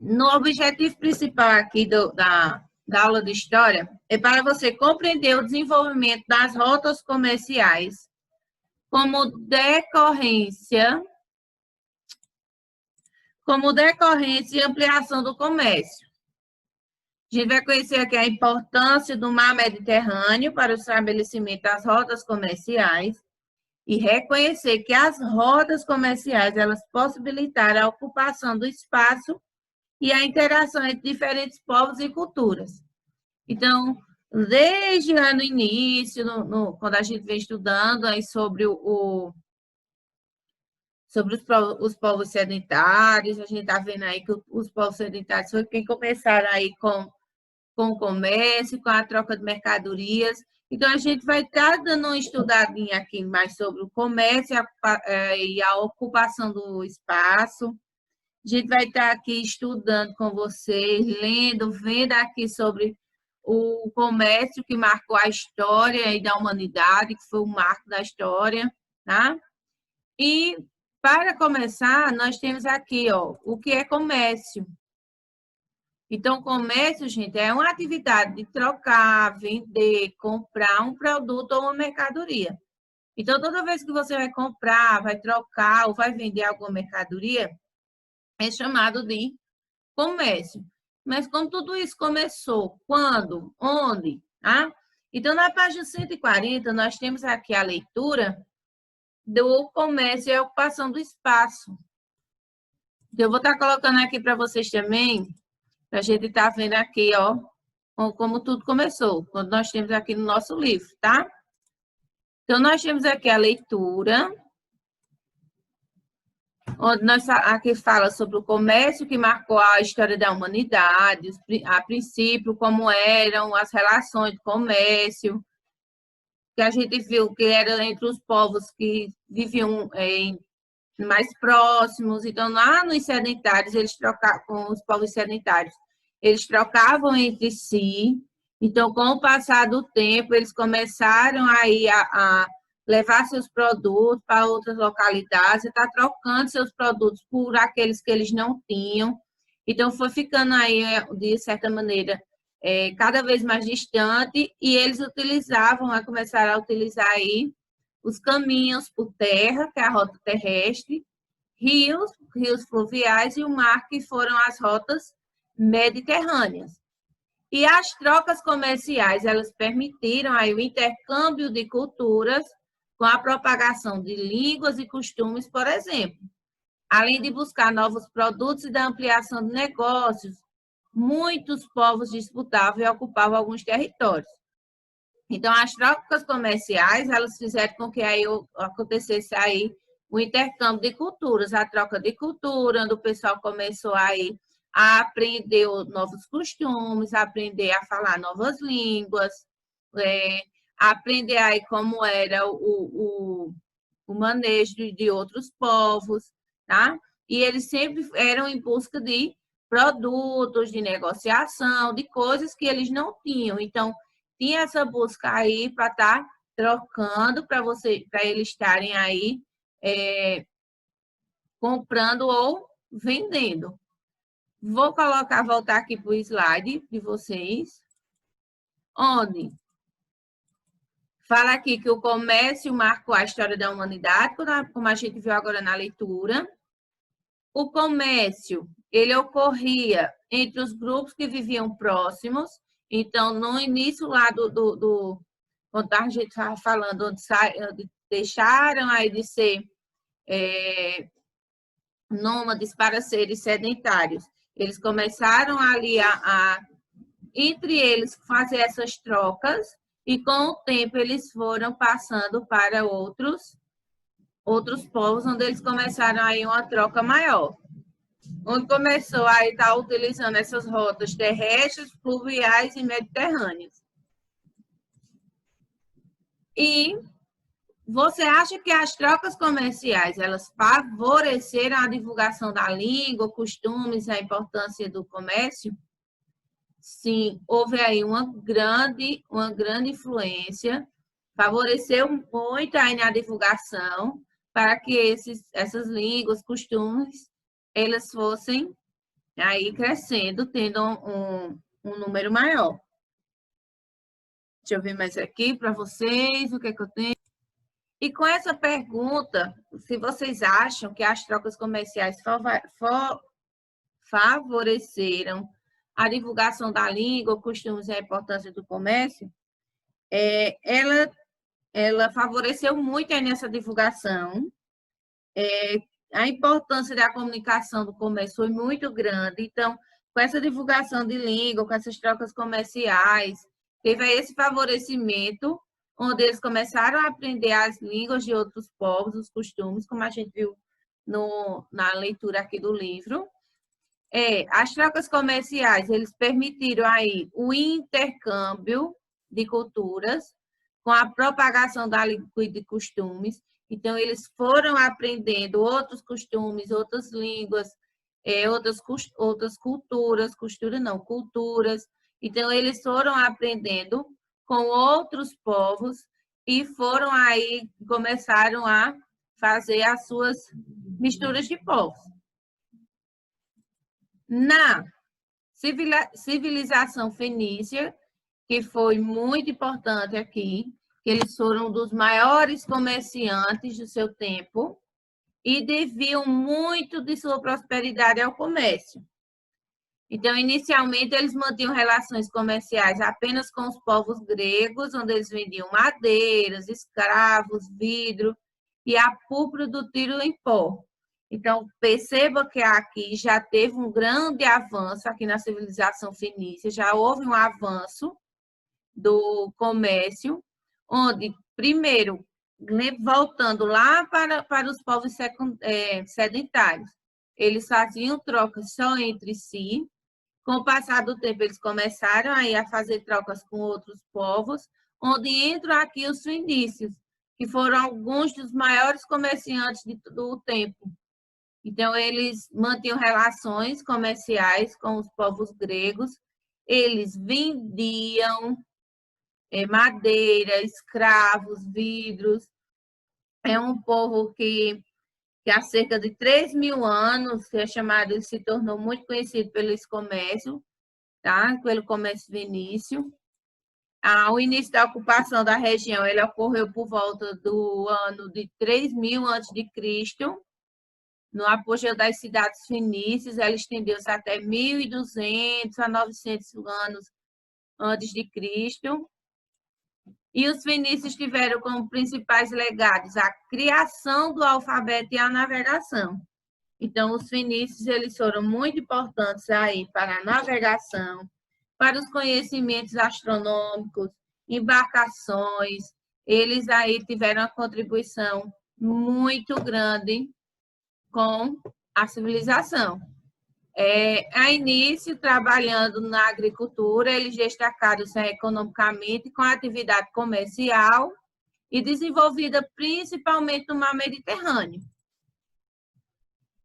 No objetivo principal aqui da aula de História, é para você compreender o desenvolvimento das rotas comerciais como decorrência e ampliação do comércio. A gente vai conhecer aqui a importância do mar Mediterrâneo para o estabelecimento das rotas comerciais e reconhecer que as rotas comerciais, elas possibilitaram a ocupação do espaço e a interação entre diferentes povos e culturas. Então, desde lá no início, quando a gente vem estudando aí sobre os povos sedentários, a gente está vendo aí que os povos sedentários foi quem começaram aí com o comércio, com a troca de mercadorias. Então, a gente vai estar dando uma estudadinha aqui mais sobre o comércio e a ocupação do espaço. A gente vai estar aqui estudando com vocês, lendo, vendo aqui sobre o comércio que marcou a história e da humanidade, que foi o marco da história, tá? E, para começar, nós temos aqui, ó, o que é comércio. Então, comércio, gente, é uma atividade de trocar, vender, comprar um produto ou uma mercadoria. Então, toda vez que você vai comprar, vai trocar ou vai vender alguma mercadoria, é chamado de comércio. Mas como tudo isso começou? Quando? Onde? Tá? Então, na página 140, nós temos aqui a leitura do comércio e a ocupação do espaço. Então, eu vou estar colocando aqui para vocês também, para a gente estar vendo aqui, ó, como tudo começou, quando nós temos aqui no nosso livro, tá? Então, nós temos aqui a leitura, onde nós aqui fala sobre o comércio que marcou a história da humanidade, a princípio, como eram as relações de comércio, que a gente viu que era entre os povos que viviam mais próximos. Então, lá nos sedentários, eles trocavam, com os povos sedentários, eles trocavam entre si. Então, com o passar do tempo, eles começaram aí a levar seus produtos para outras localidades, e está trocando seus produtos por aqueles que eles não tinham. Então, foi ficando aí, de certa maneira, cada vez mais distante, e eles começaram a utilizar aí os caminhos por terra, que é a rota terrestre, rios fluviais e o mar, que foram as rotas mediterrâneas. E as trocas comerciais, elas permitiram aí o intercâmbio de culturas com a propagação de línguas e costumes, por exemplo. Além de buscar novos produtos e da ampliação de negócios, muitos povos disputavam e ocupavam alguns territórios. Então, as trocas comerciais, elas fizeram com que aí acontecesse aí o intercâmbio de culturas, a troca de cultura, onde o pessoal começou aí a aprender novos costumes, a aprender a falar novas línguas, aprender aí como era o manejo de outros povos, tá? E eles sempre eram em busca de produtos, de negociação, de coisas que eles não tinham. Então, tinha essa busca aí para estar trocando, para eles estarem aí comprando ou vendendo. Vou voltar aqui para o slide de vocês, onde fala aqui que o comércio marcou a história da humanidade, como a gente viu agora na leitura. O comércio, ele ocorria entre os grupos que viviam próximos. Então, no início lá quando a gente estava falando, onde deixaram aí de ser nômades para serem sedentários, eles começaram ali entre eles, fazer essas trocas, e com o tempo eles foram passando para outros povos, onde eles começaram aí uma troca maior. Onde começou a estar utilizando essas rotas terrestres, fluviais e mediterrâneas. E você acha que as trocas comerciais, elas favoreceram a divulgação da língua, costumes e a importância do comércio? Sim, houve aí uma grande influência, favoreceu muito aí na divulgação para que essas línguas, costumes, elas fossem aí crescendo, tendo um número maior. Deixa eu ver mais aqui para vocês, o que é que eu tenho. E com essa pergunta, se vocês acham que as trocas comerciais favoreceram a divulgação da língua, costumes e a importância do comércio, ela favoreceu muito nessa divulgação. A importância da comunicação do comércio foi muito grande. Então, com essa divulgação de língua, com essas trocas comerciais, teve esse favorecimento, onde eles começaram a aprender as línguas de outros povos, os costumes, como a gente viu na leitura aqui do livro. As trocas comerciais, eles permitiram aí o intercâmbio de culturas com a propagação da língua e de costumes. Então, eles foram aprendendo outros costumes, outras línguas, outras culturas, culturas. Então, eles foram aprendendo com outros povos e foram aí, começaram a fazer as suas misturas de povos. Na civilização fenícia, que foi muito importante aqui, que eles foram um dos maiores comerciantes do seu tempo e deviam muito de sua prosperidade ao comércio. Então, inicialmente, eles mantinham relações comerciais apenas com os povos gregos, onde eles vendiam madeiras, escravos, vidro e a púrpura do tiro em pó. Então, perceba que aqui já teve um grande avanço aqui na civilização fenícia, já houve um avanço do comércio, onde, primeiro, voltando lá para os povos sedentários, eles faziam trocas só entre si. Com o passar do tempo, eles começaram aí a fazer trocas com outros povos, onde entram aqui os fenícios, que foram alguns dos maiores comerciantes do tempo. Então, eles mantinham relações comerciais com os povos gregos, eles vendiam madeira, escravos, vidros. É um povo que há cerca de 3.000 anos ele se tornou muito conhecido pelo comércio, tá? Pelo comércio fenício. O início da ocupação da região ele ocorreu por volta do ano de 3.000 a.C., no apogeu das cidades fenícias, ela estendeu-se até 1.200 a 900 anos antes de Cristo. E os fenícios tiveram como principais legados a criação do alfabeto e a navegação. Então, os fenícios eles foram muito importantes aí para a navegação, para os conhecimentos astronômicos, embarcações. Eles aí tiveram uma contribuição muito grande com a civilização. A início, trabalhando na agricultura, eles destacaram-se economicamente com a atividade comercial e desenvolvida principalmente no mar Mediterrâneo.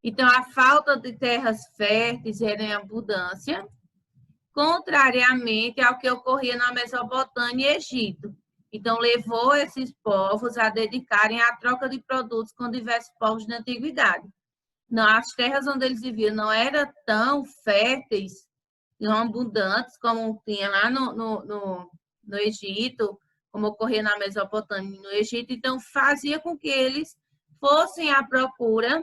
Então, a falta de terras férteis era em abundância, contrariamente ao que ocorria na Mesopotâmia e Egito. Então, levou esses povos a dedicarem a troca de produtos com diversos povos da antiguidade. Não, as terras onde eles viviam não eram tão férteis, não abundantes, como tinha lá no Egito, como ocorria na Mesopotâmia e no Egito. Então, fazia com que eles fossem à procura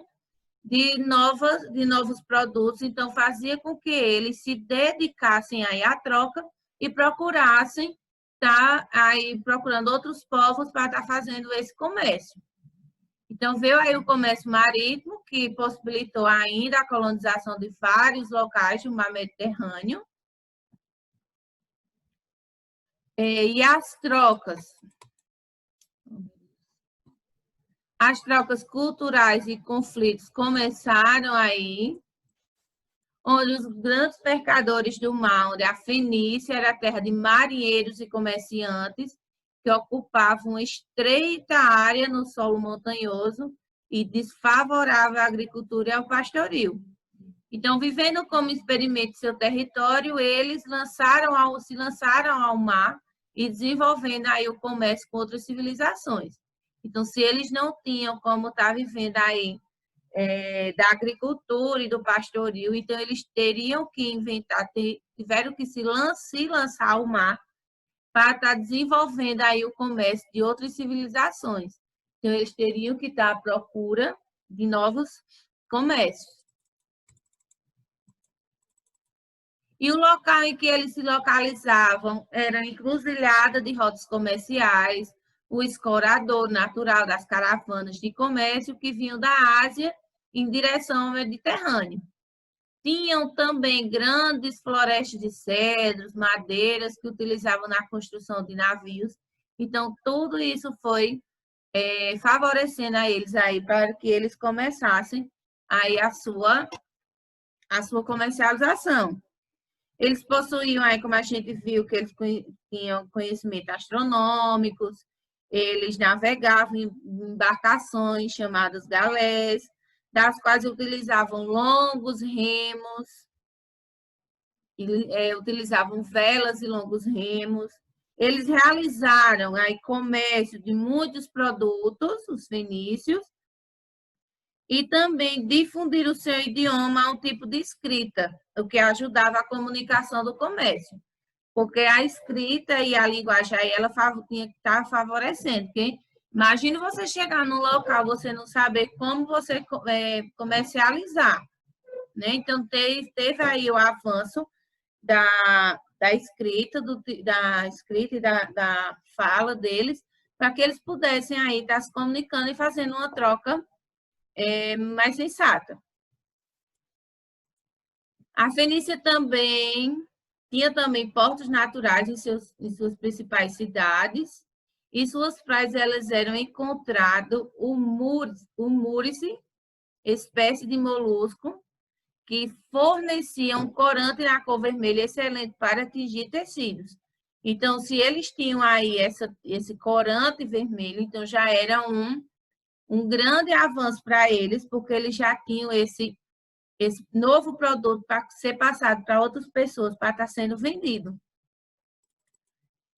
de novos produtos. Então, fazia com que eles se dedicassem aí à troca e procurassem estar aí procurando outros povos para estar fazendo esse comércio. Então, veio aí o comércio marítimo, que possibilitou ainda a colonização de vários locais do mar Mediterrâneo. E as trocas culturais e conflitos começaram aí, onde os grandes pescadores do mar, onde a Fenícia era a terra de marinheiros e comerciantes, que ocupavam uma estreita área no solo montanhoso e desfavorável à agricultura e ao pastoril. Então, vivendo como experimento seu território, eles se lançaram ao mar e desenvolvendo aí o comércio com outras civilizações. Então, se eles não tinham como estar vivendo aí da agricultura e do pastoril, então eles teriam que inventar, tiveram que se lançar ao mar para estar desenvolvendo aí o comércio de outras civilizações. Então, eles teriam que estar à procura de novos comércios. E o local em que eles se localizavam era a encruzilhada de rotas comerciais, o escorador natural das caravanas de comércio que vinham da Ásia em direção ao Mediterrâneo. Tinham também grandes florestas de cedros, madeiras que utilizavam na construção de navios. Então, tudo isso foi favorecendo a eles aí para que eles começassem aí a sua comercialização. Eles possuíam aí, como a gente viu, que eles tinham conhecimento astronômicos, eles navegavam em embarcações chamadas galés, das quais utilizavam longos remos, utilizavam velas e longos remos. Eles realizaram aí comércio de muitos produtos, os fenícios, e também difundiram o seu idioma a um tipo de escrita, o que ajudava a comunicação do comércio. Porque a escrita e a linguagem aí, ela tinha que estar favorecendo. Porque imagina você chegar num local, você não saber como você comercializar. Né? Então, teve aí o avanço da escrita, da escrita e da fala deles, para que eles pudessem aí estar se comunicando e fazendo uma troca mais sensata. A Fenícia também tinha também portos naturais em suas principais cidades, e suas praias elas eram encontrado o múrice, espécie de molusco, que fornecia um corante na cor vermelha excelente para atingir tecidos. Então, se eles tinham aí esse corante vermelho, então já era um grande avanço para eles, porque eles já tinham esse novo produto para ser passado para outras pessoas, para estar sendo vendido.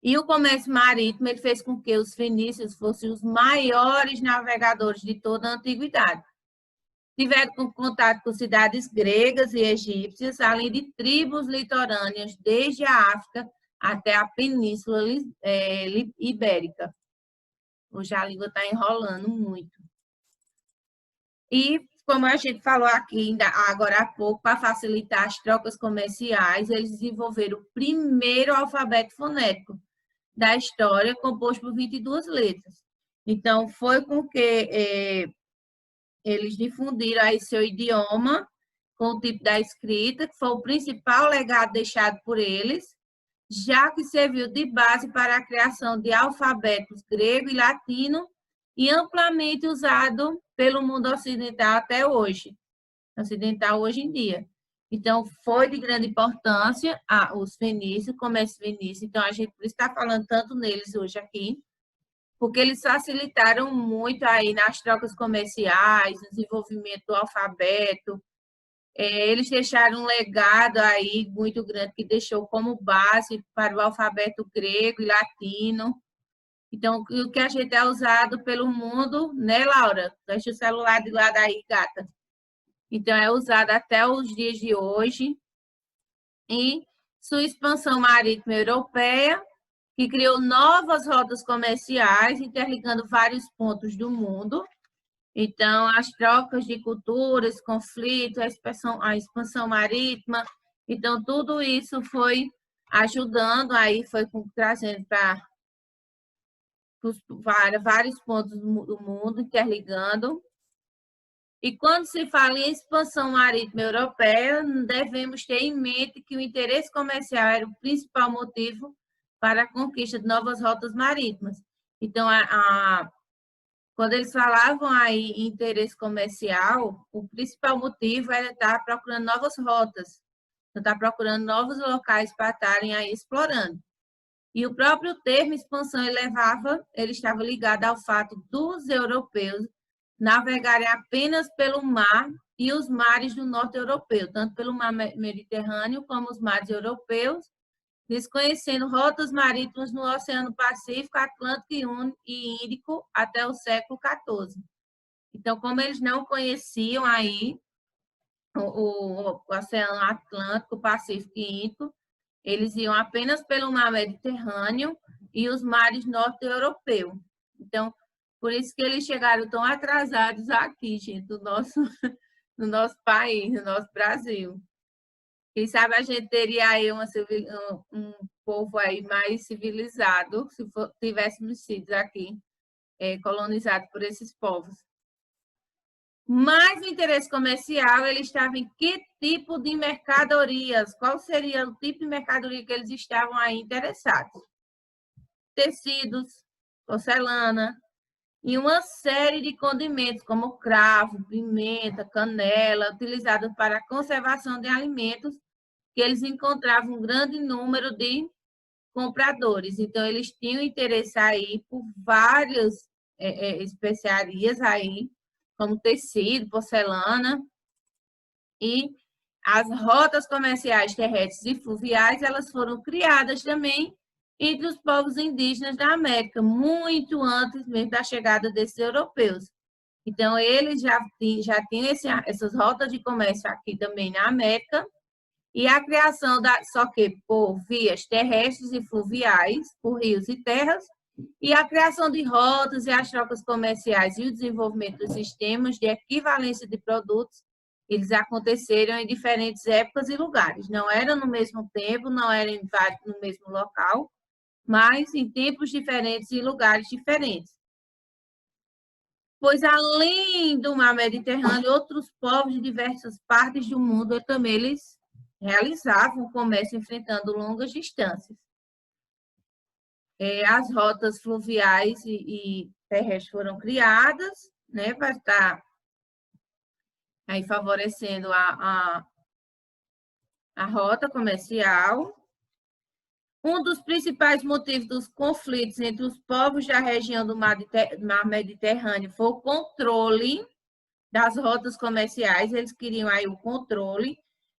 E o comércio marítimo ele fez com que os fenícios fossem os maiores navegadores de toda a antiguidade. Tiveram contato com cidades gregas e egípcias, além de tribos litorâneas, desde a África até a Península Ibérica. Hoje a língua está enrolando muito. E, como a gente falou aqui agora há pouco, para facilitar as trocas comerciais, eles desenvolveram o primeiro alfabeto fonético da história, composto por 22 letras. Então, foi com que eles difundiram aí seu idioma com o tipo da escrita, que foi o principal legado deixado por eles, já que serviu de base para a criação de alfabetos grego e latino e amplamente usado pelo mundo ocidental até hoje, hoje em dia. Então, foi de grande importância os fenícios, comércio fenício. Então, a gente está falando tanto neles hoje aqui, porque eles facilitaram muito aí nas trocas comerciais, no desenvolvimento do alfabeto. Eles deixaram um legado aí muito grande que deixou como base para o alfabeto grego e latino. Então, o que a gente é usado pelo mundo, né, Laura? Deixa o celular de lado aí, gata. Então, é usado até os dias de hoje. E sua expansão marítima europeia, que criou novas rotas comerciais, interligando vários pontos do mundo. Então, as trocas de culturas, conflitos, a expansão marítima. Então, tudo isso foi ajudando, aí foi trazendo para vários pontos do mundo, interligando. E quando se fala em expansão marítima europeia, devemos ter em mente que o interesse comercial era o principal motivo para a conquista de novas rotas marítimas. Então, quando eles falavam aí em interesse comercial, o principal motivo era estar procurando novas rotas, estar procurando novos locais para estarem aí explorando. E o próprio termo expansão ele estava ligado ao fato dos europeus navegarem apenas pelo mar e os mares do norte europeu, tanto pelo mar Mediterrâneo como os mares europeus, desconhecendo rotas marítimas no Oceano Pacífico, Atlântico e Índico até o século XIV. Então, como eles não conheciam aí o Oceano Atlântico, Pacífico e Índico, eles iam apenas pelo mar Mediterrâneo e os mares norte-europeus. Então, por isso que eles chegaram tão atrasados aqui, gente, no nosso país, no nosso Brasil. Quem sabe a gente teria aí um povo aí mais civilizado se tivéssemos sido aqui colonizados por esses povos. Mas o interesse comercial, ele estava em que tipo de mercadorias? Qual seria o tipo de mercadoria que eles estavam aí interessados? Tecidos, porcelana e uma série de condimentos, como cravo, pimenta, canela, utilizados para a conservação de alimentos, que eles encontravam um grande número de compradores. Então, eles tinham interesse aí por várias especiarias aí, como tecido, porcelana, e as rotas comerciais terrestres e fluviais, elas foram criadas também entre os povos indígenas da América, muito antes mesmo da chegada desses europeus. Então, eles já tinham essas rotas de comércio aqui também na América, e a criação só que por vias terrestres e fluviais, por rios e terras, e a criação de rotas e as trocas comerciais e o desenvolvimento dos sistemas de equivalência de produtos, eles aconteceram em diferentes épocas e lugares. Não eram no mesmo tempo, não eram no mesmo local, mas em tempos diferentes e lugares diferentes. Pois, além do mar Mediterrâneo, outros povos de diversas partes do mundo também eles realizavam o comércio enfrentando longas distâncias. As rotas fluviais e terrestres foram criadas, né, para estar aí favorecendo a rota comercial. Um dos principais motivos dos conflitos entre os povos da região do mar Mediterrâneo foi o controle das rotas comerciais. Eles queriam aí o controle,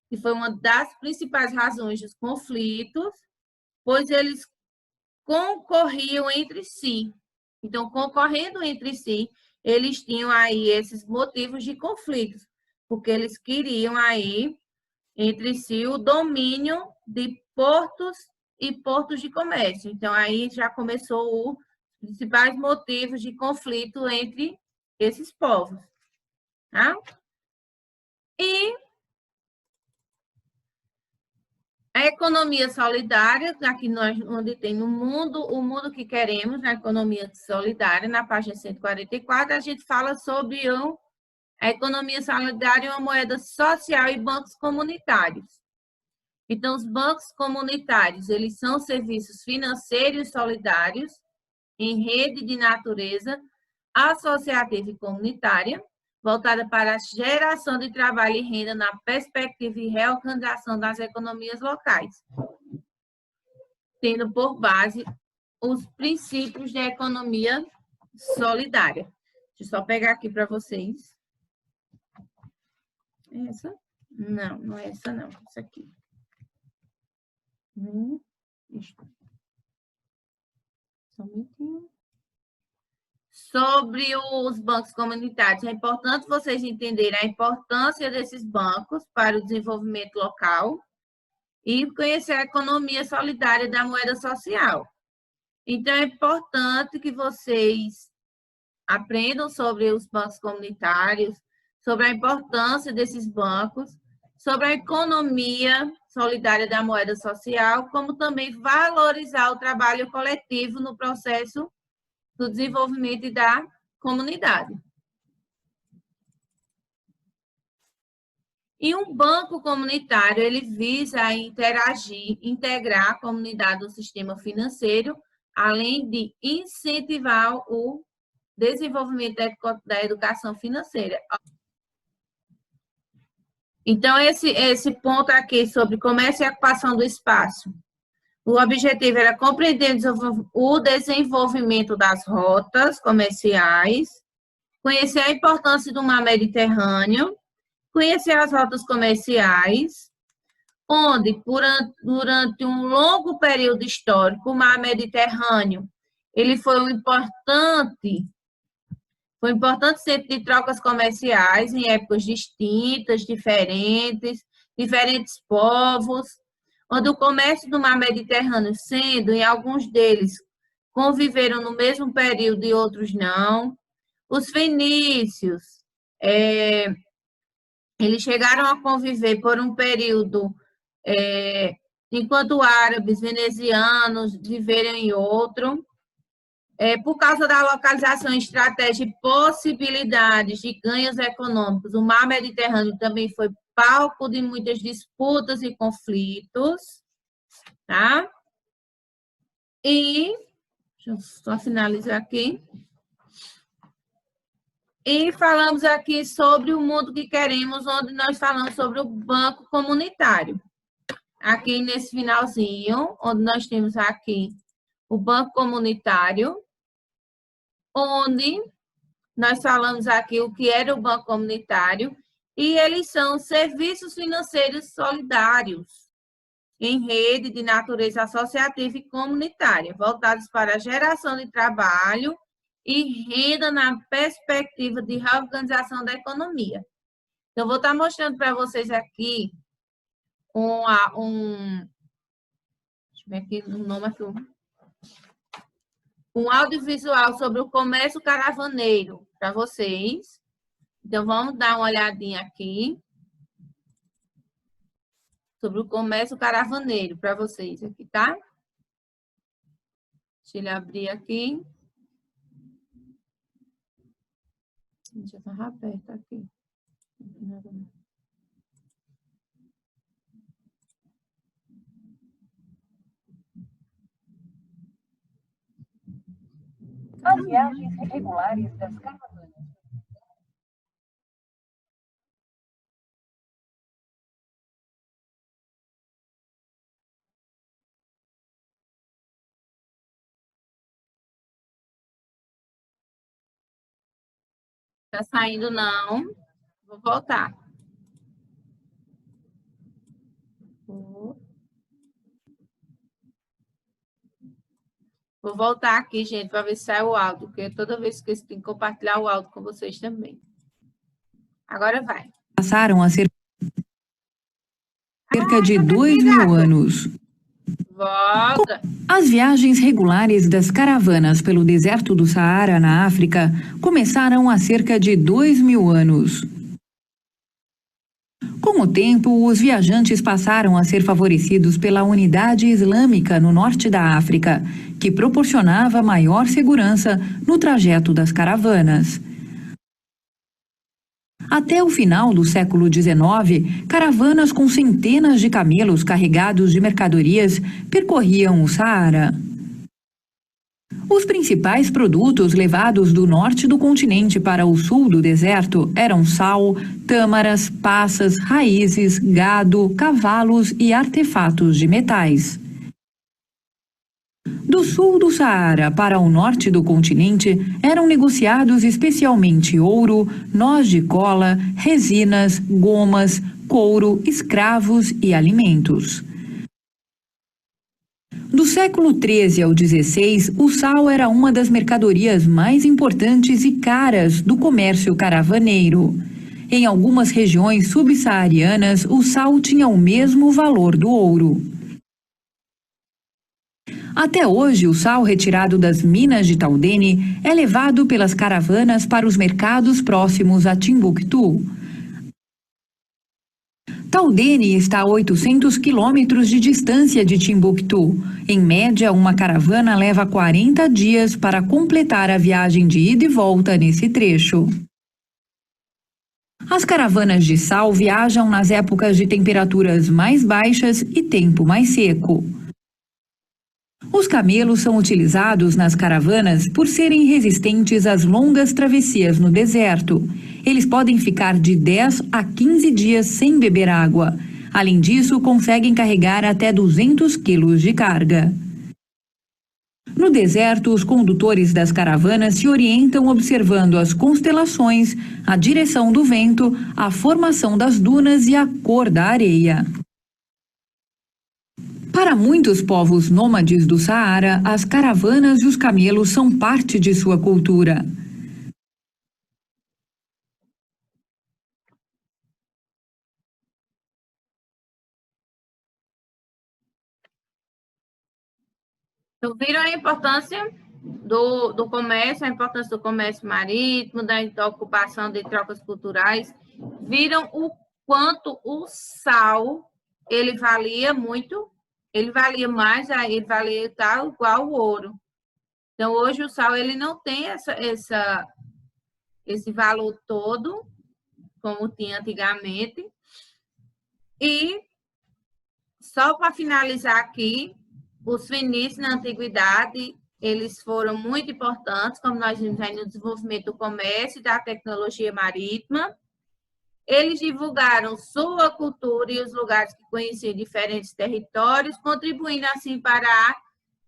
que foi uma das principais razões dos conflitos, pois eles concorriam entre si. Então, concorrendo entre si, eles tinham aí esses motivos de conflitos, porque eles queriam aí entre si o domínio de portos e portos de comércio. Então, aí já começou os principais motivos de conflito entre esses povos. Tá? E a economia solidária, aqui nós, onde tem no mundo, o mundo que queremos, na economia solidária, na página 144, a gente fala sobre a economia solidária, uma moeda social e bancos comunitários. Então, os bancos comunitários, eles são serviços financeiros solidários em rede de natureza associativa e comunitária, voltada para a geração de trabalho e renda na perspectiva e reorganização das economias locais, tendo por base os princípios da economia solidária. Deixa eu só pegar aqui para vocês. Essa? Não, não é essa não, essa aqui. Só um minutinho. Sobre os bancos comunitários, é importante vocês entenderem a importância desses bancos para o desenvolvimento local e conhecer a economia solidária da moeda social. Então, é importante que vocês aprendam sobre os bancos comunitários, sobre a importância desses bancos, sobre a economia solidária da moeda social, como também valorizar o trabalho coletivo no processo do desenvolvimento da comunidade. E um banco comunitário, ele visa interagir, integrar a comunidade no sistema financeiro, além de incentivar o desenvolvimento da educação financeira. Então, esse ponto aqui sobre comércio e ocupação do espaço. O objetivo era compreender o desenvolvimento das rotas comerciais, conhecer a importância do mar Mediterrâneo, conhecer as rotas comerciais, onde, durante um longo período histórico, o mar Mediterrâneo ele foi um importante Foi um importante centro de trocas comerciais em épocas distintas, diferentes povos, onde o comércio do mar Mediterrâneo, sendo em alguns deles conviveram no mesmo período e outros não. Os fenícios, eles chegaram a conviver por um período, enquanto árabes, venezianos viveram em outro. Por causa da localização estratégica e possibilidades de ganhos econômicos, o mar Mediterrâneo também foi palco de muitas disputas e conflitos, tá? E, deixa eu só finalizar aqui. E falamos aqui sobre o mundo que queremos, onde nós falamos sobre o banco comunitário. Aqui nesse finalzinho, onde nós temos aqui o banco comunitário, onde nós falamos aqui o que era o banco comunitário, e eles são serviços financeiros solidários em rede de natureza associativa e comunitária, voltados para a geração de trabalho e renda na perspectiva de reorganização da economia. Então, vou estar mostrando para vocês aqui deixa eu ver aqui o nome aqui, um audiovisual sobre o comércio caravaneiro para vocês. Então, vamos dar uma olhadinha aqui sobre o comércio caravaneiro para vocês aqui, tá? Deixa ele abrir aqui. Já estava aberto aqui. As viagens regulares das caravanas. Tá saindo, não. Vou voltar. Vou voltar aqui, gente, para ver se sai o áudio, porque toda vez que eu tenho que compartilhar o áudio com vocês também. Agora vai. Passaram a ser cerca de 2.000 anos. Volta. As viagens regulares das caravanas pelo deserto do Saara, na África, começaram há cerca de 2.000 anos. Com o tempo, os viajantes passaram a ser favorecidos pela unidade islâmica no norte da África, que proporcionava maior segurança no trajeto das caravanas. Até o final do século XIX, caravanas com centenas de camelos carregados de mercadorias percorriam o Saara. Os principais produtos levados do norte do continente para o sul do deserto eram sal, tâmaras, passas, raízes, gado, cavalos e artefatos de metais. Do sul do Saara para o norte do continente eram negociados especialmente ouro, nós de cola, resinas, gomas, couro, escravos e alimentos. Do século XIII ao XVI, o sal era uma das mercadorias mais importantes e caras do comércio caravaneiro. Em algumas regiões subsaarianas, o sal tinha o mesmo valor do ouro. Até hoje, o sal retirado das minas de Taudene é levado pelas caravanas para os mercados próximos a Timbuktu. Taudene está a 800 quilômetros de distância de Timbuktu. Em média, uma caravana leva 40 dias para completar a viagem de ida e volta nesse trecho. As caravanas de sal viajam nas épocas de temperaturas mais baixas e tempo mais seco. Os camelos são utilizados nas caravanas por serem resistentes às longas travessias no deserto. Eles podem ficar de 10 a 15 dias sem beber água. Além disso, conseguem carregar até 200 quilos de carga. No deserto, os condutores das caravanas se orientam observando as constelações, a direção do vento, a formação das dunas e a cor da areia. Para muitos povos nômades do Saara, as caravanas e os camelos são parte de sua cultura. Então, viram a importância do comércio, a importância do comércio marítimo, da ocupação de trocas culturais, viram o quanto o sal, ele valia muito, ele valia mais, ele valia tal igual o ouro. Então, hoje o sal, ele não tem esse valor todo, como tinha antigamente. E, só para finalizar aqui, os fenícios na antiguidade, eles foram muito importantes, como nós vimos aí no desenvolvimento do comércio e da tecnologia marítima. Eles divulgaram sua cultura e os lugares que conheciam diferentes territórios, contribuindo assim para a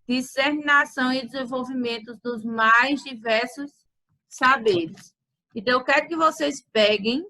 disseminação e desenvolvimento dos mais diversos saberes. Então, eu quero que vocês peguem